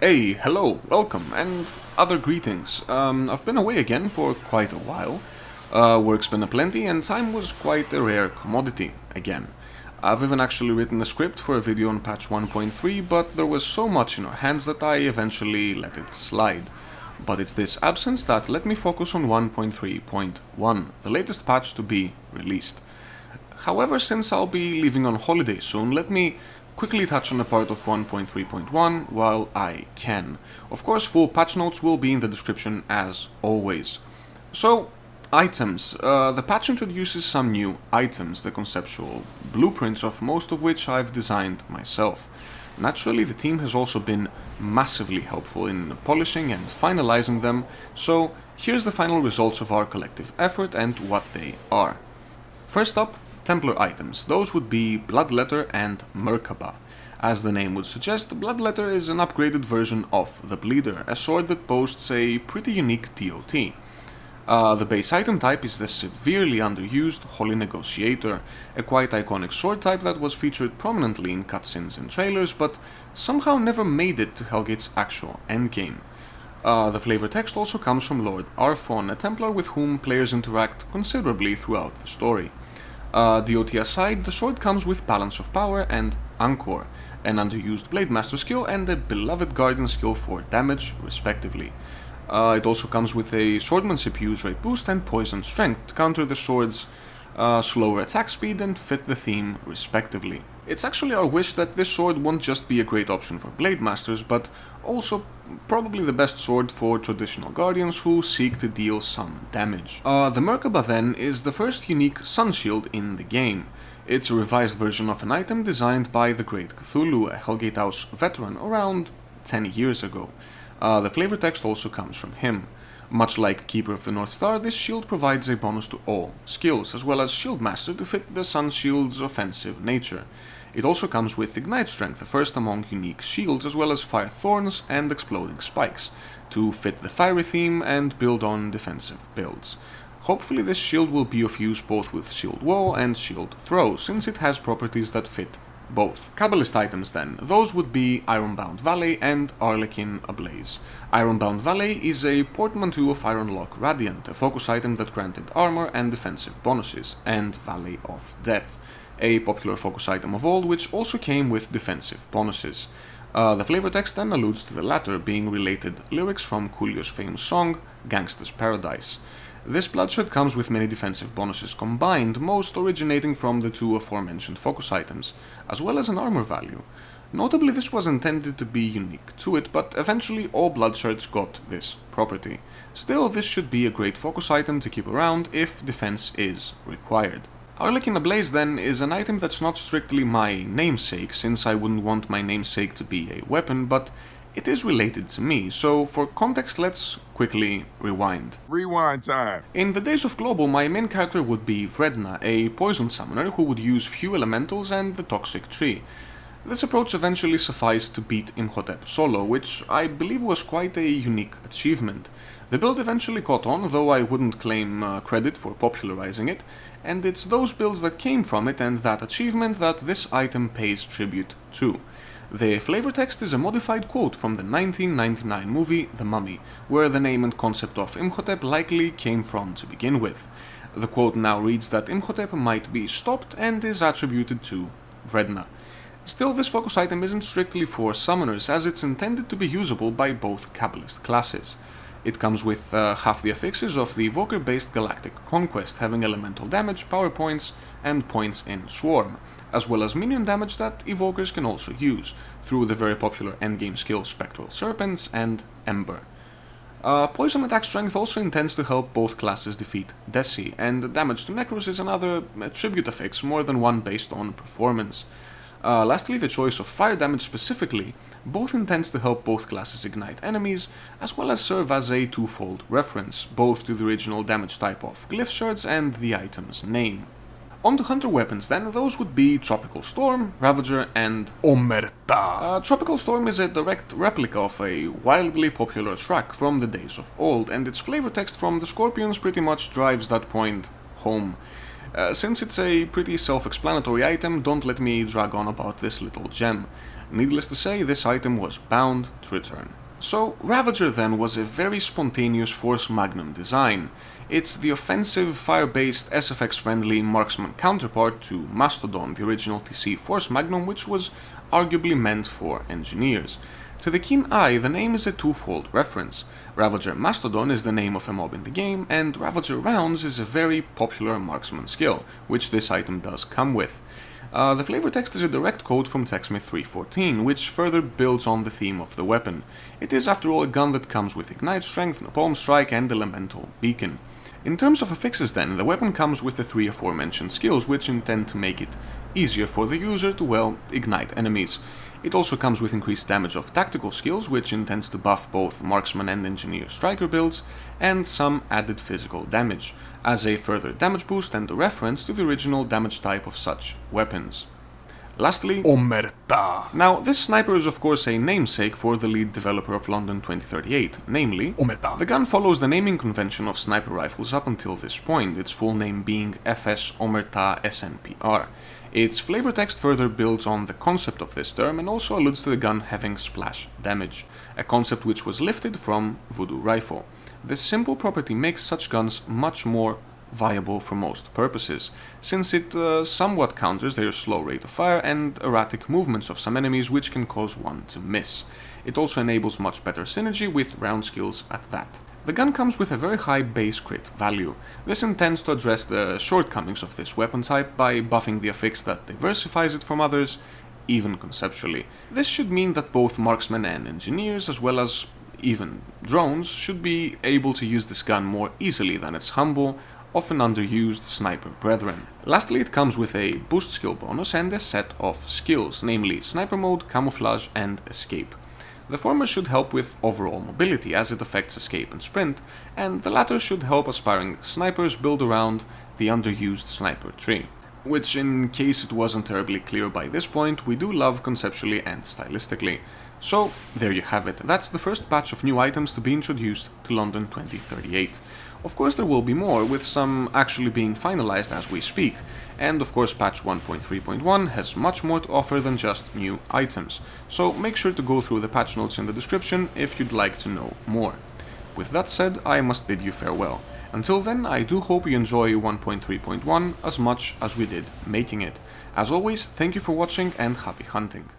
Hey, hello, welcome, and other greetings. I've been away again for quite a while. Work's been aplenty, and time was quite a rare commodity again. I've even actually written a script for a video on patch 1.3, but there was so much in our hands that I eventually let it slide. But it's this absence that let me focus on 1.3.1, the latest patch to be released. However, since I'll be leaving on holiday soon, let me quickly touch on a part of 1.3.1 while I can. Of course, full patch notes will be in the description as always. So, items. The patch introduces some new items, the conceptual blueprints of most of which I've designed myself. Naturally, the team has also been massively helpful in polishing and finalizing them, so here's the final results of our collective effort and what they are. First up, Templar items. Those would be Bloodletter and Merkaba. As the name would suggest, Bloodletter is an upgraded version of the Bleeder, a sword that boasts a pretty unique DOT. The base item type is the severely underused Holy Negotiator, a quite iconic sword type that was featured prominently in cutscenes and trailers, but somehow never made it to Hellgate's actual endgame. The flavor text also comes from Lord Arfon, a Templar with whom players interact considerably throughout the story. DOT aside, the sword comes with Balance of Power and Anchor, an underused Blade Master skill and a beloved Guardian skill for damage, respectively. It also comes with a Swordmanship use rate boost and Poison Strength to counter the sword's slower attack speed and fit the theme, respectively. It's actually our wish that this sword won't just be a great option for Blade Masters, but also probably the best sword for traditional Guardians who seek to deal some damage. The Merkaba then is the first unique Sun Shield in the game. It's a revised version of an item designed by the Great Cthulhu, a Hellgate House veteran, around 10 years ago. The flavor text also comes from him. Much like Keeper of the North Star, this shield provides a bonus to all skills, as well as Shield Master to fit the Sun Shield's offensive nature. It also comes with Ignite Strength, the first among unique shields, as well as Fire Thorns and Exploding Spikes, to fit the fiery theme and build on defensive builds. Hopefully this shield will be of use both with Shield Wall and Shield Throw, since it has properties that fit both. Kabbalist items then. Those would be Ironbound Valley and Arlequin Ablaze. Ironbound Valley is a portmanteau of Ironlock Radiant, a focus item that granted armor and defensive bonuses, and Valley of Death, a popular focus item of old which also came with defensive bonuses. The flavor text then alludes to the latter, being related lyrics from Coolio's famous song, Gangsta's Paradise. This bloodshed comes with many defensive bonuses combined, most originating from the two aforementioned focus items, as well as an armor value. Notably, this was intended to be unique to it, but eventually all bloodsheds got this property. Still, this should be a great focus item to keep around if defense is required. Arlequin Ablaze then is an item that's not strictly my namesake, since I wouldn't want my namesake to be a weapon, but it is related to me, so for context let's quickly rewind. Rewind time. In the days of Global, my main character would be Vredna, a poison summoner who would use few elementals and the toxic tree. This approach eventually sufficed to beat Imhotep solo, which I believe was quite a unique achievement. The build eventually caught on, though I wouldn't claim credit for popularizing it, and it's those builds that came from it and that achievement that this item pays tribute to. The flavor text is a modified quote from the 1999 movie The Mummy, where the name and concept of Imhotep likely came from to begin with. The quote now reads that Imhotep might be stopped and is attributed to Vredna. Still, this focus item isn't strictly for summoners, as it's intended to be usable by both Kabbalist classes. It comes with half the affixes of the Evoker-based Galactic Conquest, having elemental damage, power points, and points in Swarm, as well as minion damage that Evokers can also use, through the very popular endgame skills Spectral Serpents and Ember. Poison attack strength also intends to help both classes defeat Desi, and damage to Necros is another tribute affix, more than one based on performance. Lastly, the choice of fire damage specifically both intends to help both classes ignite enemies, as well as serve as a twofold reference, both to the original damage type of Glyph Shards and the item's name. On to Hunter weapons then, those would be Tropical Storm, Ravager, and Omerta. Tropical Storm is a direct replica of a wildly popular track from the days of old, and its flavor text from the Scorpions pretty much drives that point home. Since it's a pretty self-explanatory item, don't let me drag on about this little gem. Needless to say, this item was bound to return. So, Ravager then was a very spontaneous Force Magnum design. It's the offensive, fire-based, SFX-friendly marksman counterpart to Mastodon, the original TC Force Magnum, which was arguably meant for engineers. To the keen eye, the name is a twofold reference. Ravager Mastodon is the name of a mob in the game, and Ravager Rounds is a very popular marksman skill, which this item does come with. The flavor text is a direct quote from TechSmith 3.14, which further builds on the theme of the weapon. It is, after all, a gun that comes with Ignite Strength, Napalm Strike, and Elemental Beacon. In terms of affixes then, the weapon comes with the 3 aforementioned skills, which intend to make it easier for the user to, well, ignite enemies. It also comes with increased damage of tactical skills, which intends to buff both marksman and engineer striker builds, and some added physical damage, as a further damage boost and a reference to the original damage type of such weapons. Lastly, Omerta. Now, this sniper is of course a namesake for the lead developer of London 2038, namely, Omerta. the gun follows the naming convention of sniper rifles up until this point, its full name being FS Omerta SNPR. Its flavor text further builds on the concept of this term and also alludes to the gun having splash damage, a concept which was lifted from Voodoo Rifle. This simple property makes such guns much more viable for most purposes, since it somewhat counters their slow rate of fire and erratic movements of some enemies, which can cause one to miss. It also enables much better synergy with round skills at that. The gun comes with a very high base crit value. This intends to address the shortcomings of this weapon type by buffing the affix that diversifies it from others, even conceptually. This should mean that both marksmen and engineers, as well as even drones, should be able to use this gun more easily than its humble, often underused sniper brethren. Lastly, it comes with a boost skill bonus and a set of skills, namely Sniper Mode, Camouflage, and Escape. The former should help with overall mobility as it affects escape and sprint, and the latter should help aspiring snipers build around the underused sniper tree, which, in case it wasn't terribly clear by this point, we do love conceptually and stylistically. So, there you have it. That's the first batch of new items to be introduced to London 2038. Of course there will be more, with some actually being finalized as we speak, and of course patch 1.3.1 has much more to offer than just new items, so make sure to go through the patch notes in the description if you'd like to know more. With that said, I must bid you farewell. Until then, I do hope you enjoy 1.3.1 as much as we did making it. As always, thank you for watching and happy hunting.